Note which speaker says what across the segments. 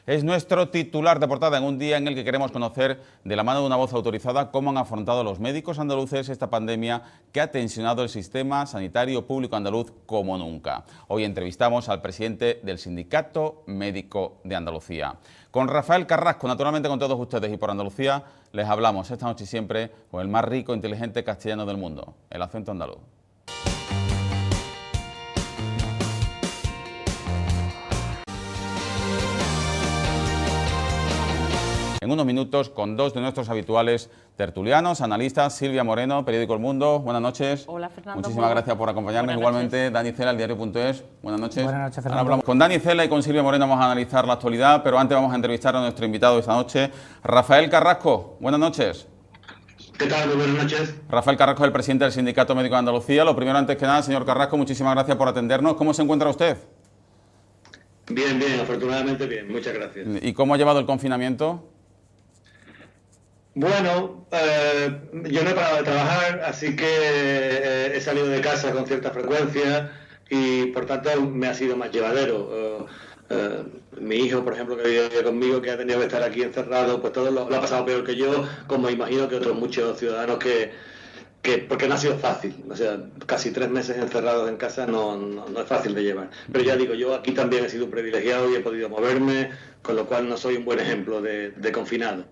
Speaker 1: Es nuestro titular de portada en un día en el que queremos conocer, de la mano de una voz autorizada, cómo han afrontado los médicos andaluces esta pandemia que ha tensionado el sistema sanitario público andaluz como nunca. Hoy entrevistamos al presidente del Sindicato Médico de Andalucía. Con Rafael Carrasco, naturalmente con todos ustedes y por Andalucía, les hablamos esta noche y siempre con el más rico e inteligente castellano del mundo, el acento andaluz. En unos minutos con dos de nuestros habituales tertulianos, analistas. Silvia Moreno, Periódico El Mundo, buenas noches.
Speaker 2: Hola, Fernando.
Speaker 1: Muchísimas gracias por acompañarnos. Igualmente, Dani Cela, el diario.es, buenas noches.
Speaker 3: Buenas noches, Fernando.
Speaker 1: Ahora hablamos con Dani Cela y con Silvia Moreno, vamos a analizar la actualidad, pero antes vamos a entrevistar a nuestro invitado esta noche, Rafael Carrasco, buenas noches.
Speaker 4: ¿Qué tal? Muy buenas noches.
Speaker 1: Rafael Carrasco es el presidente del Sindicato Médico de Andalucía. Lo primero, antes que nada, señor Carrasco, muchísimas gracias por atendernos. ¿Cómo se encuentra usted?
Speaker 4: Bien, afortunadamente bien, muchas gracias.
Speaker 1: ¿Y cómo ha llevado el confinamiento?
Speaker 4: Bueno, yo no he parado de trabajar, así que he salido de casa con cierta frecuencia y por tanto me ha sido más llevadero. Mi hijo, por ejemplo, que vive conmigo, que ha tenido que estar aquí encerrado, pues todo lo ha pasado peor que yo, como imagino que otros muchos ciudadanos porque no ha sido fácil. O sea, casi 3 meses encerrados en casa no es fácil de llevar. Pero ya digo, yo aquí también he sido un privilegiado y he podido moverme, con lo cual no soy un buen ejemplo de confinado.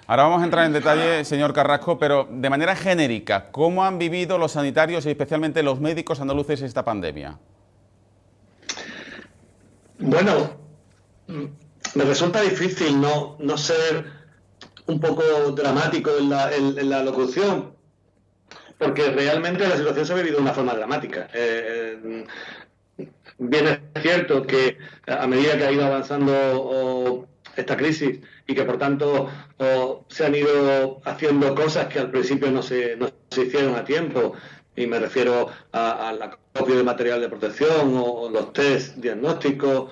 Speaker 1: Ahora vamos a entrar en detalle, señor Carrasco, pero de manera genérica, ¿cómo han vivido los sanitarios y especialmente los médicos andaluces esta pandemia?
Speaker 4: Bueno, me resulta difícil no ser un poco dramático en la locución, porque realmente la situación se ha vivido de una forma dramática. Bien es cierto que a medida que ha ido avanzando esta crisis y que por tanto se han ido haciendo cosas que al principio no se hicieron a tiempo, y me refiero al acopio de material de protección o los test diagnósticos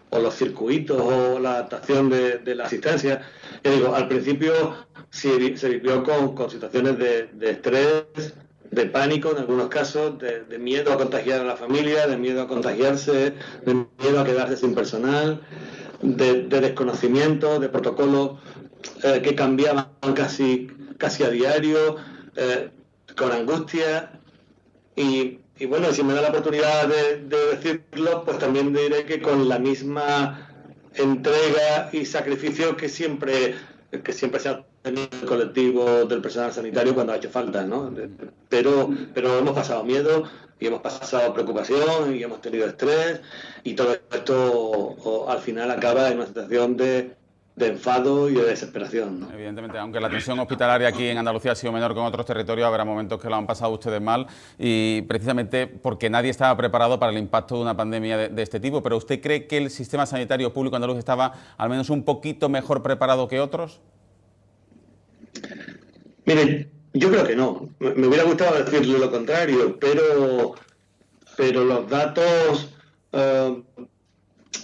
Speaker 4: o los circuitos o la adaptación de la asistencia. Yo digo, al principio se vivió con situaciones de estrés, de pánico en algunos casos, de miedo a contagiar a la familia, de miedo a contagiarse, de miedo a quedarse sin personal, de desconocimiento, de protocolos que cambiaban casi a diario, con angustia. Y bueno, si me da la oportunidad de decirlo, pues también diré que con la misma entrega y sacrificio que siempre se ha tenido el colectivo del personal sanitario cuando ha hecho falta, ¿no? Pero hemos pasado miedo y hemos pasado preocupación y hemos tenido estrés, y todo esto al final acaba en una situación de enfado y de desesperación, ¿no?
Speaker 1: Evidentemente, aunque la tensión hospitalaria aquí en Andalucía ha sido menor que en otros territorios, habrá momentos que lo han pasado ustedes mal, y precisamente porque nadie estaba preparado para el impacto de una pandemia de este tipo. ¿Pero usted cree que el sistema sanitario público andaluz estaba al menos un poquito mejor preparado que otros?
Speaker 4: Mire, yo creo que no. Me hubiera gustado decirle lo contrario, pero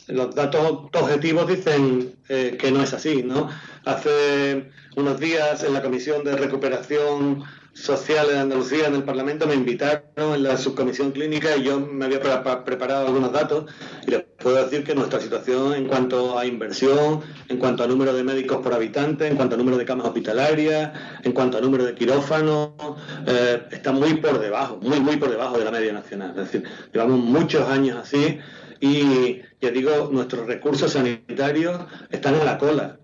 Speaker 4: los datos objetivos dicen que no es así, ¿no? Hace unos días en la Comisión de Recuperación Social de Andalucía en el Parlamento me invitaron en la subcomisión clínica y yo me había preparado algunos datos, y les puedo decir que nuestra situación en cuanto a inversión, en cuanto a número de médicos por habitante, en cuanto a número de camas hospitalarias, en cuanto a número de quirófanos, está muy por debajo, muy por debajo de la media nacional. Es decir, llevamos muchos años así. Y ya digo, nuestros recursos sanitarios están en la cola.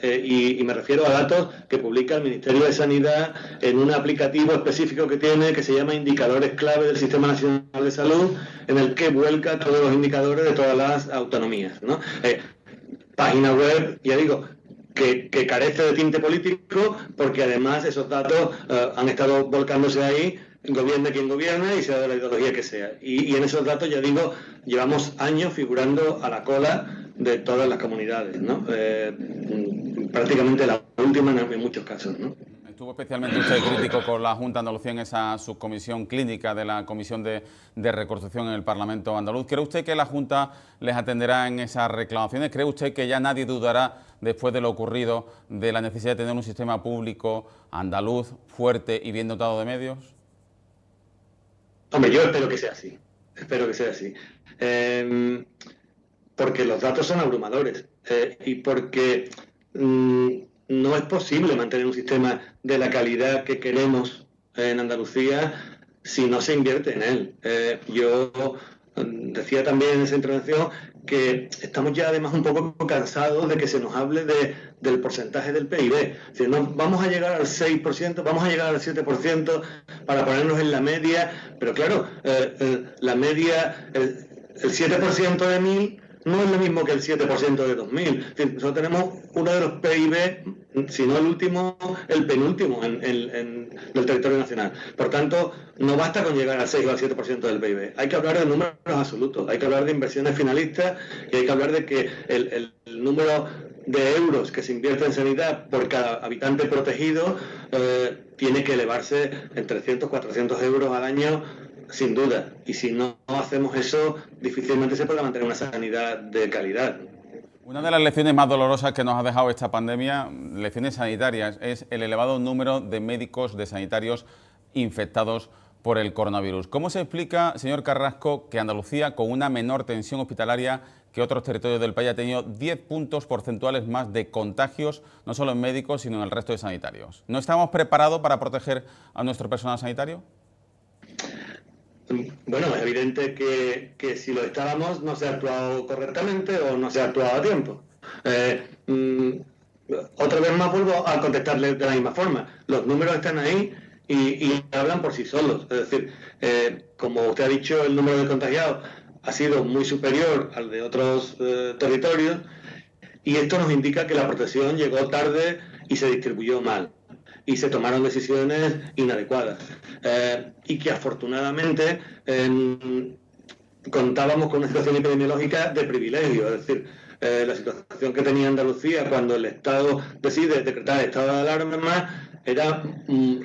Speaker 4: Y me refiero a datos que publica el Ministerio de Sanidad en un aplicativo específico que tiene, que se llama Indicadores Clave del Sistema Nacional de Salud, en el que vuelca todos los indicadores de todas las autonomías, ¿no? Página web, ya digo, que carece de tinte político, porque además esos datos han estado volcándose ahí, gobierne quien gobierne y sea de la ideología que sea. Y en esos datos, ya digo, llevamos años figurando a la cola de todas las comunidades, ¿no? Prácticamente la última en muchos casos, ¿no?
Speaker 1: Estuvo especialmente usted crítico con la Junta de Andalucía en esa subcomisión clínica de la Comisión de Reconstrucción en el Parlamento andaluz. ¿Cree usted que la Junta les atenderá en esas reclamaciones? ¿Cree usted que ya nadie dudará, después de lo ocurrido, de la necesidad de tener un sistema público andaluz fuerte y bien dotado de medios?
Speaker 4: Hombre, yo espero que sea así. Espero que sea así. porque los datos son abrumadores y porque no es posible mantener un sistema de la calidad que queremos en Andalucía si no se invierte en él. Yo decía también en esa intervención que estamos ya además un poco cansados de que se nos hable del porcentaje del PIB. Es decir, no, vamos a llegar al 6%, vamos a llegar al 7% para ponernos en la media, pero claro, la media, el 7% de 1000 no es lo mismo que el 7% de 2000. Es decir, nosotros tenemos uno de los PIB, si no el último, el penúltimo en el territorio nacional. Por tanto, no basta con llegar al 6 o al 7% del PIB. Hay que hablar de números absolutos, hay que hablar de inversiones finalistas y hay que hablar de que el número de euros que se invierte en sanidad por cada habitante protegido tiene que elevarse en 300, 400 euros al año, sin duda. Y si no hacemos eso, difícilmente se podrá mantener una sanidad de calidad.
Speaker 1: Una de las lecciones más dolorosas que nos ha dejado esta pandemia, lecciones sanitarias, es el elevado número de médicos, de sanitarios infectados por el coronavirus. ¿Cómo se explica, señor Carrasco, que Andalucía, con una menor tensión hospitalaria que otros territorios del país, ha tenido 10 puntos porcentuales más de contagios, no solo en médicos, sino en el resto de sanitarios? ¿No estamos preparados para proteger a nuestro personal sanitario?
Speaker 4: Bueno, es evidente que si lo estábamos no se ha actuado correctamente o no se ha actuado a tiempo. Otra vez más vuelvo a contestarle de la misma forma. Los números están ahí y hablan por sí solos. Es decir, como usted ha dicho, el número de contagiados ha sido muy superior al de otros territorios y esto nos indica que la protección llegó tarde y se distribuyó mal y se tomaron decisiones inadecuadas y que afortunadamente contábamos con una situación epidemiológica de privilegio, es decir, la situación que tenía Andalucía cuando el Estado decide decretar estado de alarma era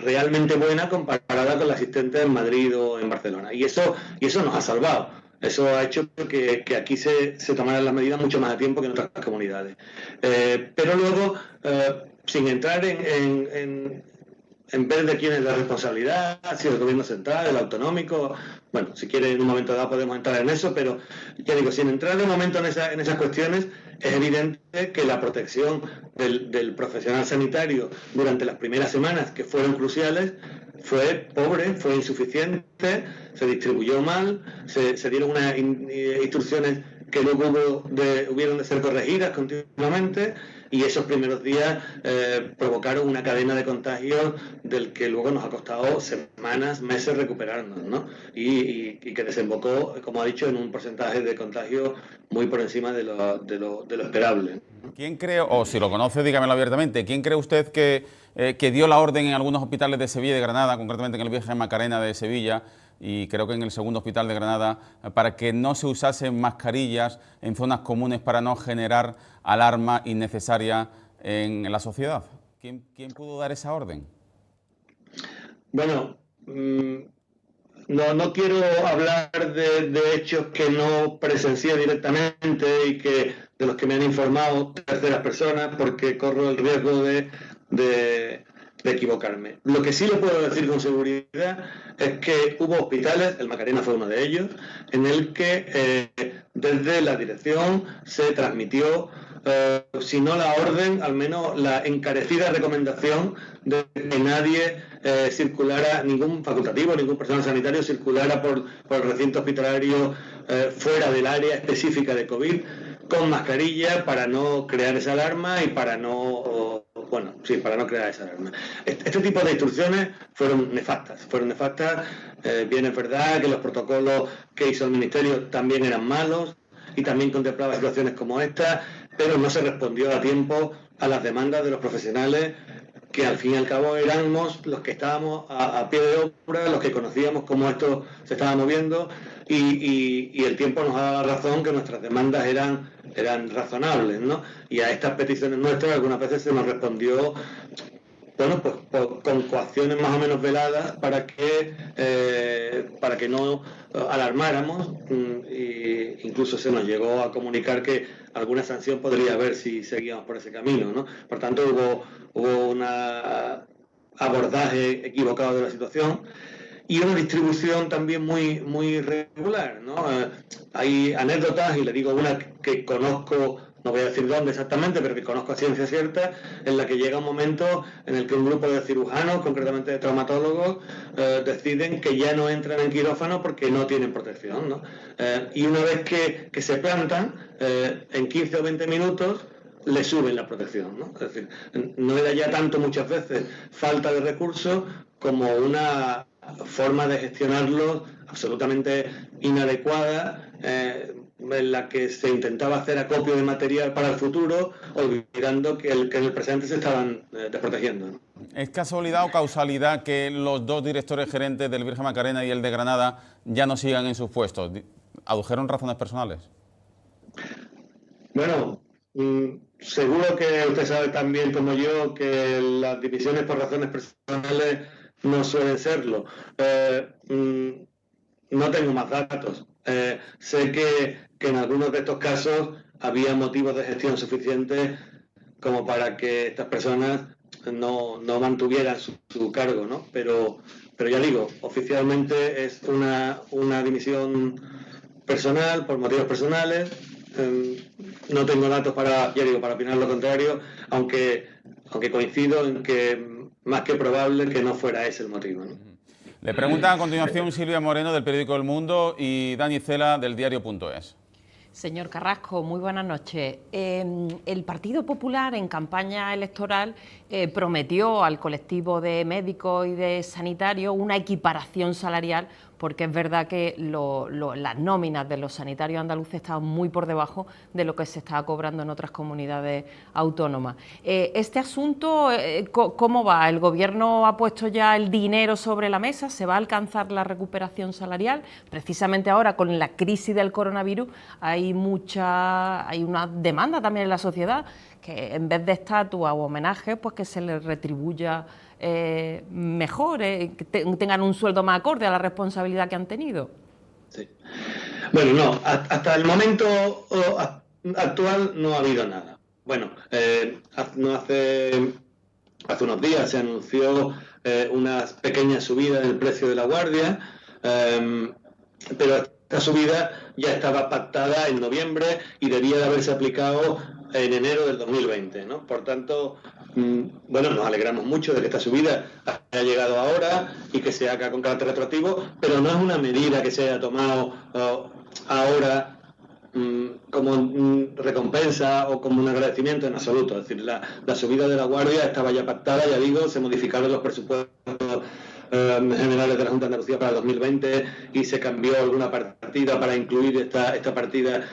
Speaker 4: realmente buena comparada con la existente en Madrid o en Barcelona, y eso nos ha salvado. Eso ha hecho que aquí se tomaran las medidas mucho más a tiempo que en otras comunidades. Pero luego, sin entrar en ver de quién es la responsabilidad, si el gobierno central, el autonómico, bueno, si quiere en un momento dado podemos entrar en eso, pero ya digo, sin entrar de momento en esas cuestiones, es evidente que la protección del profesional sanitario durante las primeras semanas, que fueron cruciales, fue pobre, fue insuficiente, se distribuyó mal, se dieron unas instrucciones que luego hubieron de ser corregidas continuamente, y esos primeros días provocaron una cadena de contagios del que luego nos ha costado semanas, meses recuperarnos, ¿no? Y que desembocó, como ha dicho, en un porcentaje de contagio muy por encima de lo esperable.
Speaker 1: ¿Quién cree, o si lo conoce, dígamelo abiertamente, quién cree usted que dio la orden en algunos hospitales de Sevilla y de Granada, concretamente en el Virgen Macarena de Sevilla, y creo que en el segundo hospital de Granada, para que no se usasen mascarillas en zonas comunes para no generar alarma innecesaria en la sociedad? ¿Quién pudo dar esa orden?
Speaker 4: Bueno, no quiero hablar de hechos que no presencié directamente y que de los que me han informado terceras personas, porque corro el riesgo de equivocarme. Lo que sí le puedo decir con seguridad es que hubo hospitales, el Macarena fue uno de ellos, en el que desde la dirección se transmitió, si no la orden, al menos la encarecida recomendación de que nadie circulara, ningún facultativo, ningún personal sanitario circulara por el recinto hospitalario fuera del área específica de COVID con mascarilla, para no crear esa alarma y para no crear esa alarma. Este tipo de instrucciones fueron nefastas. Bien, es verdad que los protocolos que hizo el Ministerio también eran malos y también contemplaba situaciones como esta, pero no se respondió a tiempo a las demandas de los profesionales, que al fin y al cabo éramos los que estábamos a pie de obra, los que conocíamos cómo esto se estaba moviendo, y el tiempo nos ha dado la razón que nuestras demandas eran razonables, ¿no? Y a estas peticiones nuestras algunas veces se nos respondió, bueno, pues con coacciones más o menos veladas para que no alarmáramos, e incluso se nos llegó a comunicar que alguna sanción podría haber si seguíamos por ese camino, ¿no? Por tanto, hubo un abordaje equivocado de la situación y una distribución también muy, muy irregular, ¿no? Hay anécdotas, y le digo una que conozco, no voy a decir dónde exactamente, pero que conozco a ciencia cierta, en la que llega un momento en el que un grupo de cirujanos, concretamente de traumatólogos, deciden que ya no entran en quirófano porque no tienen protección, ¿no? Y una vez que se plantan, en 15 o 20 minutos le suben la protección, ¿no? Es decir, no era ya tanto muchas veces falta de recursos como una forma de gestionarlo absolutamente inadecuada, en la que se intentaba hacer acopio de material para el futuro, olvidando que en el presente se estaban desprotegiendo, ¿no?
Speaker 1: ¿Es casualidad o causalidad que los dos directores gerentes del Virgen Macarena y el de Granada ya no sigan en sus puestos? ¿Adujeron razones personales?
Speaker 4: Bueno, seguro que usted sabe tan bien como yo que las divisiones por razones personales no suelen serlo. No tengo más datos. Sé que en algunos de estos casos había motivos de gestión suficientes como para que estas personas no mantuvieran su cargo, ¿no? Pero ya digo, oficialmente es una dimisión personal, por motivos personales. No tengo datos para opinar lo contrario, aunque coincido en que más que probable que no fuera ese el motivo, ¿no?
Speaker 1: Le preguntan a continuación Silvia Moreno del periódico El Mundo y Dani Cela del diario.es.
Speaker 2: Señor Carrasco, muy buenas noches. El Partido Popular en campaña electoral prometió al colectivo de médicos y de sanitarios una equiparación salarial, porque es verdad que las nóminas de los sanitarios andaluces estaban muy por debajo de lo que se estaba cobrando en otras comunidades autónomas. Este asunto, ¿cómo va? ¿El Gobierno ha puesto ya el dinero sobre la mesa? ¿Se va a alcanzar la recuperación salarial? Precisamente ahora, con la crisis del coronavirus, hay una demanda también en la sociedad que en vez de estatua o homenaje, pues que se les retribuya mejor, que tengan un sueldo más acorde a la responsabilidad que han tenido.
Speaker 4: Sí. Bueno, no, hasta el momento actual no ha habido nada. Bueno, hace unos días se anunció una pequeña subida del precio de la guardia, pero esta subida ya estaba pactada en noviembre y debía de haberse aplicado en enero del 2020, ¿no? Por tanto, bueno, nos alegramos mucho de que esta subida haya llegado ahora y que se haga con carácter retroactivo, pero no es una medida que se haya tomado ahora como recompensa o como un agradecimiento en absoluto. Es decir, la subida de la guardia estaba ya pactada, ya digo, se modificaron los presupuestos generales de la Junta de Andalucía para el 2020 y se cambió alguna partida para incluir esta partida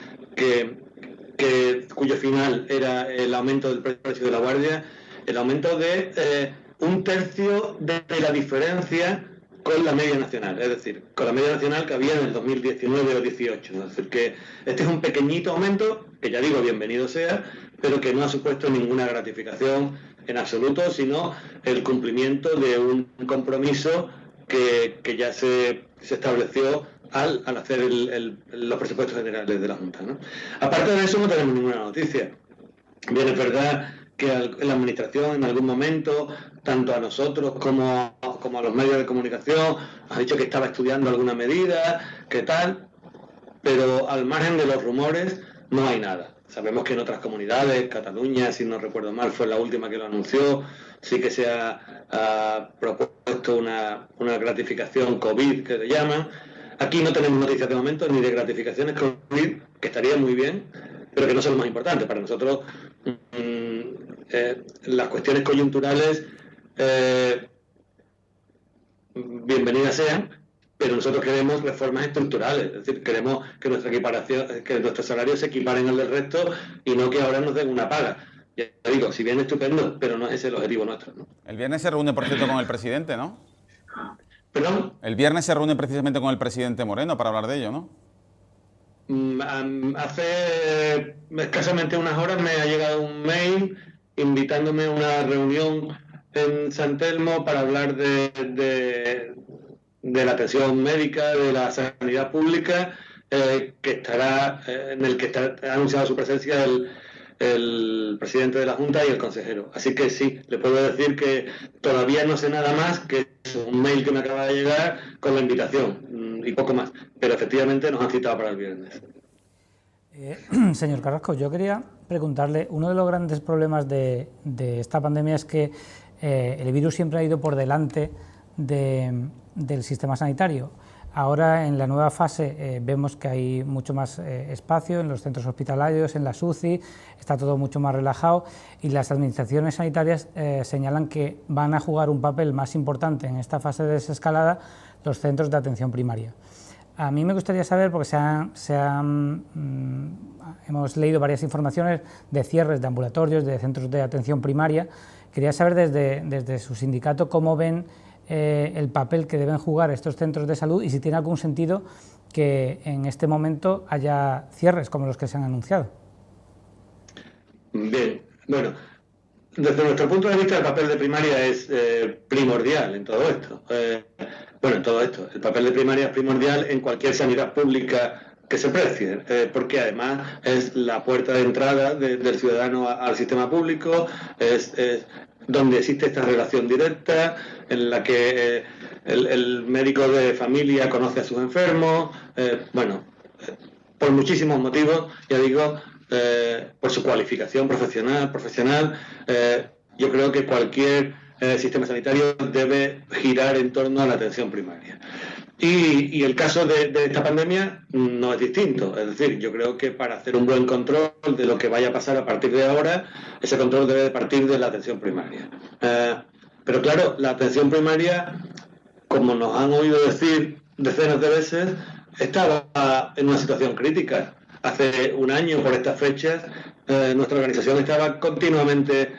Speaker 4: cuyo final era el aumento del precio de la guardia, el aumento de un tercio de la diferencia con la media nacional, es decir, con la media nacional que había en el 2019 o 18. Es decir, que este es un pequeñito aumento, que ya digo, bienvenido sea, pero que no ha supuesto ninguna gratificación en absoluto, sino el cumplimiento de un compromiso que ya se estableció al hacer los presupuestos generales de la Junta, ¿no? Aparte de eso, no tenemos ninguna noticia. Bien, es verdad que la Administración en algún momento, tanto a nosotros como a los medios de comunicación, ha dicho que estaba estudiando alguna medida, que tal, pero al margen de los rumores no hay nada. Sabemos que en otras comunidades, Cataluña, si no recuerdo mal, fue la última que lo anunció, sí que se ha propuesto una gratificación COVID, que le llaman. Aquí no tenemos noticias de momento ni de gratificaciones COVID, que estaría muy bien, pero que no son lo más importante. Para nosotros, las cuestiones coyunturales, bienvenidas sean, pero nosotros queremos reformas estructurales, es decir, queremos que nuestros salarios se equiparen al del resto y no que ahora nos den una paga. Ya digo, si bien estupendo, pero no es ese el objetivo nuestro, ¿no?
Speaker 1: El viernes se reúne, por cierto, con el presidente, ¿no?
Speaker 4: ¿Perdón?
Speaker 1: El viernes se reúne precisamente con el presidente Moreno para hablar de ello, ¿no?
Speaker 4: Hace escasamente unas horas me ha llegado un mail invitándome a una reunión en San Telmo para hablar de la atención médica, de la sanidad pública, en el que ha anunciado su presencia el presidente de la Junta y el consejero. Así que sí, le puedo decir que todavía no sé nada más que un mail que me acaba de llegar con la invitación y poco más. Pero efectivamente nos han citado para el viernes.
Speaker 3: Señor Carrasco, yo quería preguntarle, uno de los grandes problemas de esta pandemia es que el virus siempre ha ido por delante del sistema sanitario. Ahora, en la nueva fase, vemos que hay mucho más espacio en los centros hospitalarios, en las UCI, está todo mucho más relajado y las administraciones sanitarias señalan que van a jugar un papel más importante en esta fase de desescalada los centros de atención primaria. A mí me gustaría saber, porque hemos leído varias informaciones de cierres de ambulatorios, de centros de atención primaria. Quería saber desde su sindicato cómo ven el papel que deben jugar estos centros de salud y si tiene algún sentido que en este momento haya cierres como los que se han anunciado.
Speaker 4: Bien, bueno, desde nuestro punto de vista el papel de primaria es primordial en todo esto. En todo esto, el papel de primaria es primordial en cualquier sanidad pública que se precie, porque además es la puerta de entrada del ciudadano al sistema público, es donde existe esta relación directa en la que el médico de familia conoce a sus enfermos, por muchísimos motivos, ya digo, por su cualificación profesional, yo creo que cualquier sistema sanitario debe girar en torno a la atención primaria. Y el caso de esta pandemia no es distinto. Es decir, yo creo que para hacer un buen control de lo que vaya a pasar a partir de ahora, ese control debe de partir de la atención primaria. Pero claro, la atención primaria, como nos han oído decir decenas de veces, estaba en una situación crítica. Hace un año, por estas fechas, nuestra organización estaba continuamente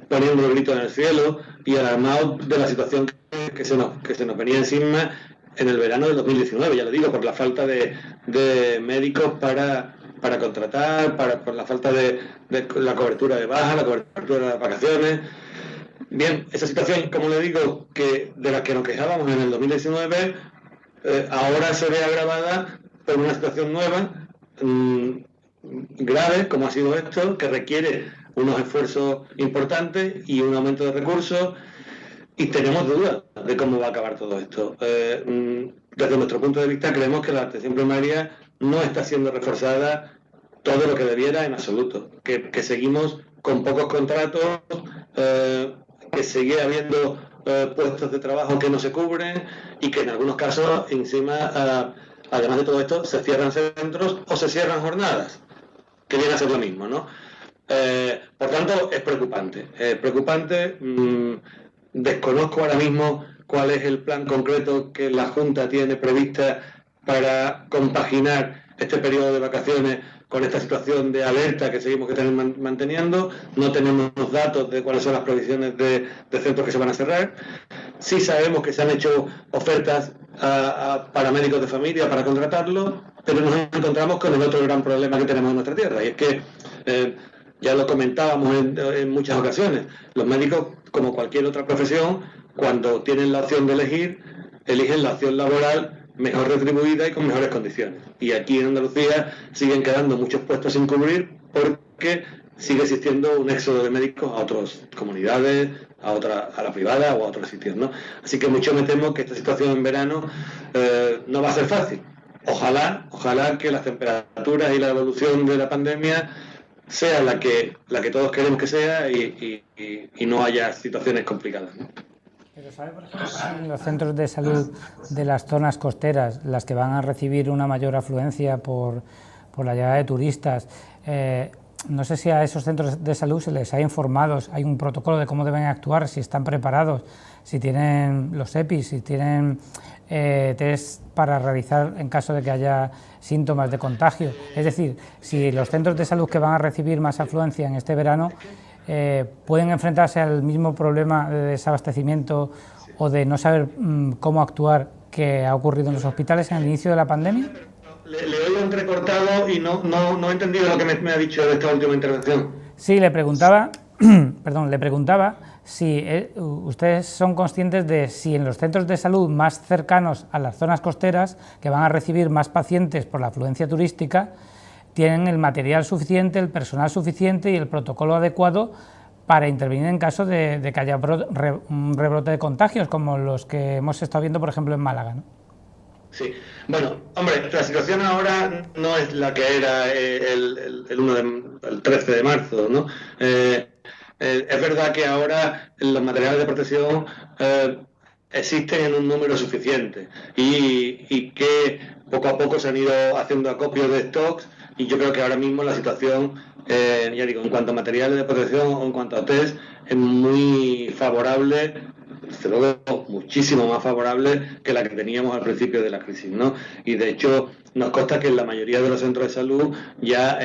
Speaker 4: poniendo el grito en el cielo y alarmado de la situación que se nos venía encima en el verano del 2019, ya lo digo, por la falta de médicos para contratar, por la falta de la cobertura de baja, la cobertura de vacaciones. Bien, esa situación, como le digo, de la que nos quejábamos en el 2019, ahora se ve agravada por una situación nueva, grave, como ha sido esto, que requiere unos esfuerzos importantes y un aumento de recursos, y tenemos dudas de cómo va a acabar todo esto. Desde nuestro punto de vista, creemos que la atención primaria no está siendo reforzada todo lo que debiera en absoluto, que seguimos con pocos contratos, que sigue habiendo puestos de trabajo que no se cubren y que en algunos casos, encima, además de todo esto, se cierran centros o se cierran jornadas, que viene a ser lo mismo, ¿no? Por tanto, es preocupante. Desconozco ahora mismo cuál es el plan concreto que la Junta tiene prevista para compaginar este periodo de vacaciones con esta situación de alerta que seguimos manteniendo. No tenemos los datos de cuáles son las previsiones de centros que se van a cerrar. Sí sabemos que se han hecho ofertas para médicos de familia para contratarlos, pero nos encontramos con el otro gran problema que tenemos en nuestra tierra, y es que ya lo comentábamos en muchas ocasiones, los médicos, como cualquier otra profesión, cuando tienen la opción de elegir, eligen la opción laboral mejor retribuida y con mejores condiciones. Y aquí en Andalucía siguen quedando muchos puestos sin cubrir porque sigue existiendo un éxodo de médicos a otras comunidades, a la privada o a otros sitios, ¿no? Así que mucho me temo que esta situación en verano no va a ser fácil. Ojalá que las temperaturas y la evolución de la pandemia sea la que todos queremos que sea y no haya situaciones complicadas, ¿no?
Speaker 3: Pero ¿sabe, por ejemplo, si en los centros de salud de las zonas costeras, las que van a recibir una mayor afluencia por la llegada de turistas, no sé si a esos centros de salud se les ha informado, hay un protocolo de cómo deben actuar, si están preparados, si tienen los EPIs, si tienen test para realizar en caso de que haya síntomas de contagio? Es decir, si los centros de salud que van a recibir más afluencia en este verano pueden enfrentarse al mismo problema de desabastecimiento o de no saber cómo actuar que ha ocurrido en los hospitales en el inicio de la pandemia.
Speaker 4: Le oigo entrecortado y no he entendido lo que me ha dicho de esta última intervención.
Speaker 3: Sí, le preguntaba si ustedes son conscientes de si en los centros de salud más cercanos a las zonas costeras, que van a recibir más pacientes por la afluencia turística, tienen el material suficiente, el personal suficiente y el protocolo adecuado para intervenir en caso de que haya un rebrote de contagios, como los que hemos estado viendo, por ejemplo, en Málaga, ¿no?
Speaker 4: Sí, bueno, hombre, la situación ahora no es la que era el 13 de marzo, ¿no? Es verdad que ahora los materiales de protección existen en un número suficiente y que poco a poco se han ido haciendo acopios de stocks y yo creo que ahora mismo la situación, ya digo, en cuanto a materiales de protección o en cuanto a test, es muy favorable, desde luego muchísimo más favorable que la que teníamos al principio de la crisis, ¿no? Y de hecho nos consta que en la mayoría de los centros de salud ya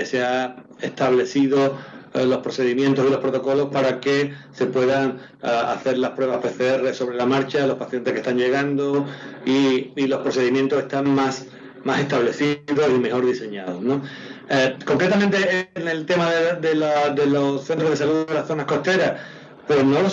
Speaker 4: se ha establecido los procedimientos y los protocolos para que se puedan hacer las pruebas PCR sobre la marcha a los pacientes que están llegando y los procedimientos están más establecidos y mejor diseñados, ¿no? Concretamente en el tema de los centros de salud de las zonas costeras, pues no lo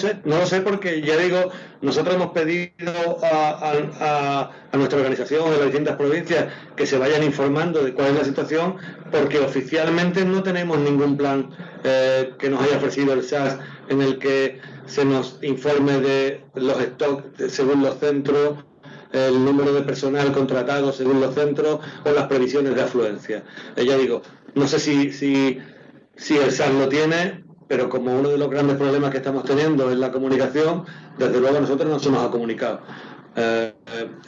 Speaker 4: sé porque ya digo, nosotros hemos pedido a nuestra organización, a las distintas provincias, que se vayan informando de cuál es la situación, porque oficialmente no tenemos ningún plan que nos haya ofrecido el SAS en el que se nos informe de los stocks según los centros, el número de personal contratado según los centros o las previsiones de afluencia. Ya digo, no sé si el SAS lo tiene, pero como uno de los grandes problemas que estamos teniendo es la comunicación, desde luego nosotros no se nos ha comunicado.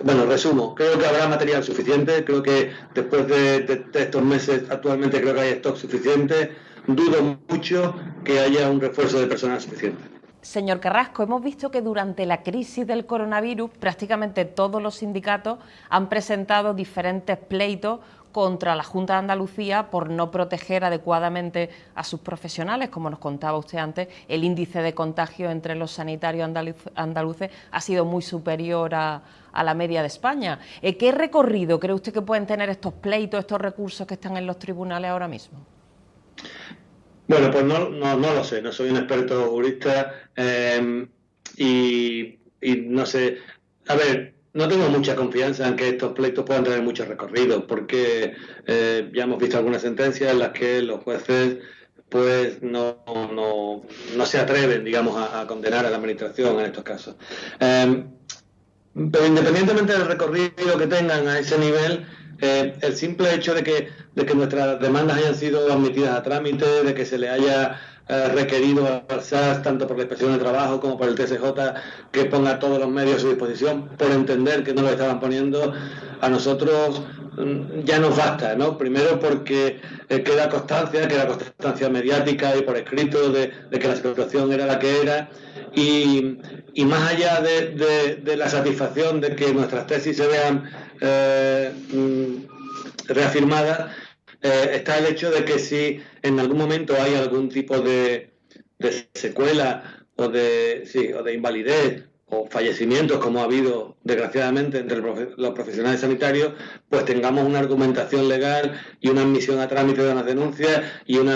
Speaker 4: Bueno, resumo, creo que habrá material suficiente, creo que después de estos meses actualmente creo que hay stock suficiente, dudo mucho que haya un refuerzo de personal suficiente.
Speaker 2: Señor Carrasco, hemos visto que durante la crisis del coronavirus prácticamente todos los sindicatos han presentado diferentes pleitos contra la Junta de Andalucía por no proteger adecuadamente a sus profesionales. Como nos contaba usted antes, el índice de contagio entre los sanitarios andaluces ha sido muy superior a la media de España. ¿Qué recorrido cree usted que pueden tener estos pleitos, estos recursos que están en los tribunales ahora mismo?
Speaker 4: Bueno, pues no lo sé, no soy un experto jurista y no sé. A ver, no tengo mucha confianza en que estos pleitos puedan tener mucho recorrido, porque ya hemos visto algunas sentencias en las que los jueces pues no se atreven, digamos, a condenar a la administración en estos casos. Pero independientemente del recorrido que tengan a ese nivel, el simple hecho de que nuestras demandas hayan sido admitidas a trámite, de que se le haya requerido al SAS, tanto por la Inspección de Trabajo como por el TSJ, que ponga todos los medios a su disposición, por entender que no lo estaban poniendo, a nosotros ya nos basta, ¿no? Primero porque queda constancia mediática y por escrito de que la situación era la que era, y más allá de la satisfacción de que nuestras tesis se vean reafirmadas, está el hecho de que si en algún momento hay algún tipo de secuela o de invalidez o fallecimientos, como ha habido desgraciadamente entre los profesionales sanitarios, pues tengamos una argumentación legal y una admisión a trámite de unas denuncias y un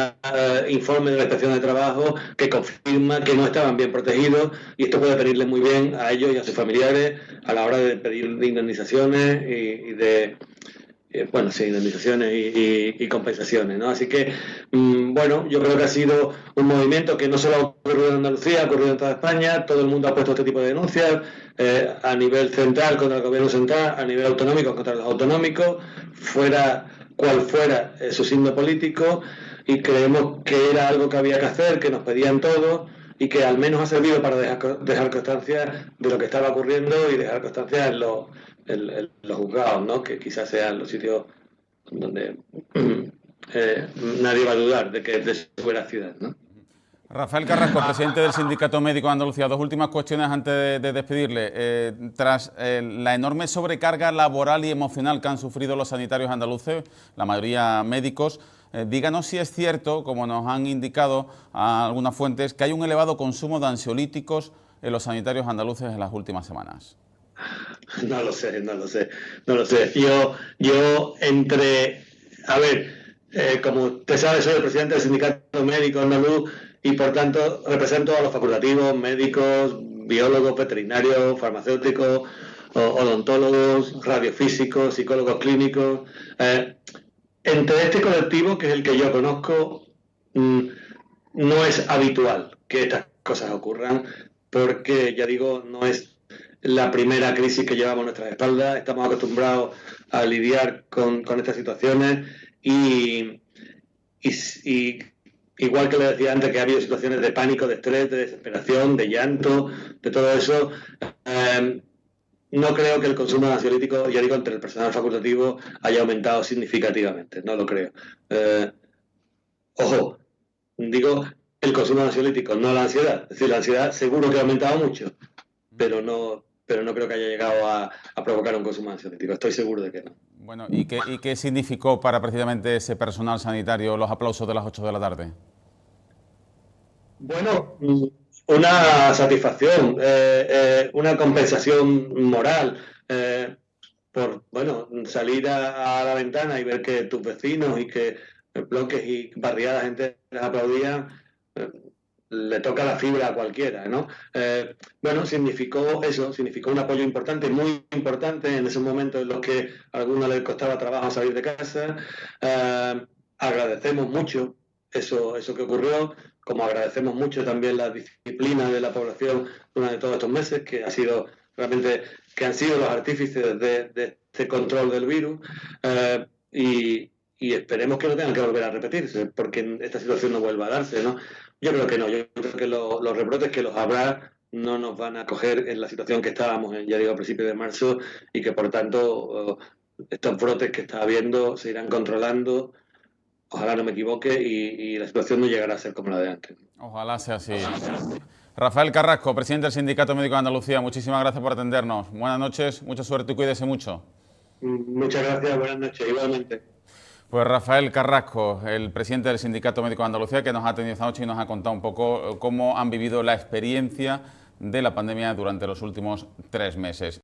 Speaker 4: informe de la Inspección de Trabajo que confirma que no estaban bien protegidos, y esto puede venirles muy bien a ellos y a sus familiares a la hora de pedir indemnizaciones indemnizaciones y compensaciones, ¿no? Así que, bueno, yo creo que ha sido un movimiento que no solo ha ocurrido en Andalucía, ha ocurrido en toda España, todo el mundo ha puesto este tipo de denuncias, a nivel central contra el gobierno central, a nivel autonómico contra los autonómicos, fuera cual fuera su signo político, y creemos que era algo que había que hacer, que nos pedían todos, y que al menos ha servido para dejar constancia de lo que estaba ocurriendo y dejar constancia en los juzgados, ¿no? Que quizás sean los sitios donde nadie va a dudar de que es de su veracidad, ¿no?
Speaker 1: Rafael Carrasco, presidente del Sindicato Médico de Andalucía. Dos últimas cuestiones antes de despedirle. Tras la enorme sobrecarga laboral y emocional que han sufrido los sanitarios andaluces, la mayoría médicos, díganos si es cierto, como nos han indicado algunas fuentes, que hay un elevado consumo de ansiolíticos en los sanitarios andaluces en las últimas semanas.
Speaker 4: No lo sé. Yo como usted sabe, soy el presidente del Sindicato Médico Andaluz y por tanto represento a los facultativos, médicos, biólogos, veterinarios, farmacéuticos, odontólogos, radiofísicos, psicólogos clínicos. Entre este colectivo, que es el que yo conozco, no es habitual que estas cosas ocurran, porque, ya digo, no es la primera crisis que llevamos a nuestras espaldas, estamos acostumbrados a lidiar con estas situaciones y igual que le decía antes que ha habido situaciones de pánico, de estrés, de desesperación, de llanto, de todo eso, no creo que el consumo de ansiolíticos, ya digo, entre el personal facultativo haya aumentado significativamente, no lo creo. Ojo, digo el consumo de ansiolíticos, no la ansiedad. Es decir, la ansiedad seguro que ha aumentado mucho, pero no creo que haya llegado a provocar un consumo de ansiolíticos. Estoy seguro de que no.
Speaker 1: Bueno, ¿y qué significó para precisamente ese personal sanitario los aplausos de las 8 de la tarde?
Speaker 4: Bueno, una satisfacción, una compensación moral por salir a la ventana y ver que tus vecinos y que bloques y barriadas enteras aplaudían. Le toca la fibra a cualquiera, ¿no? Significó eso, significó un apoyo importante, muy importante en esos momentos en los que a algunos les costaba trabajo salir de casa. Agradecemos mucho eso que ocurrió, como agradecemos mucho también la disciplina de la población durante todos estos meses, que han sido los artífices de este control del virus, y esperemos que no tengan que volver a repetirse, porque esta situación no vuelva a darse, ¿no? Yo creo que no, yo creo que los rebrotes que los habrá no nos van a coger en la situación que estábamos, ya digo, a principios de marzo, y que por tanto estos brotes que está habiendo se irán controlando, ojalá no me equivoque, y la situación no llegará a ser como la de antes.
Speaker 1: Ojalá sea así. Rafael Carrasco, presidente del Sindicato Médico de Andalucía, muchísimas gracias por atendernos. Buenas noches, mucha suerte y cuídese mucho.
Speaker 4: Muchas gracias, buenas noches, igualmente.
Speaker 1: Pues Rafael Carrasco, el presidente del Sindicato Médico de Andalucía, que nos ha atendido esta noche y nos ha contado un poco cómo han vivido la experiencia de la pandemia durante los últimos 3 meses.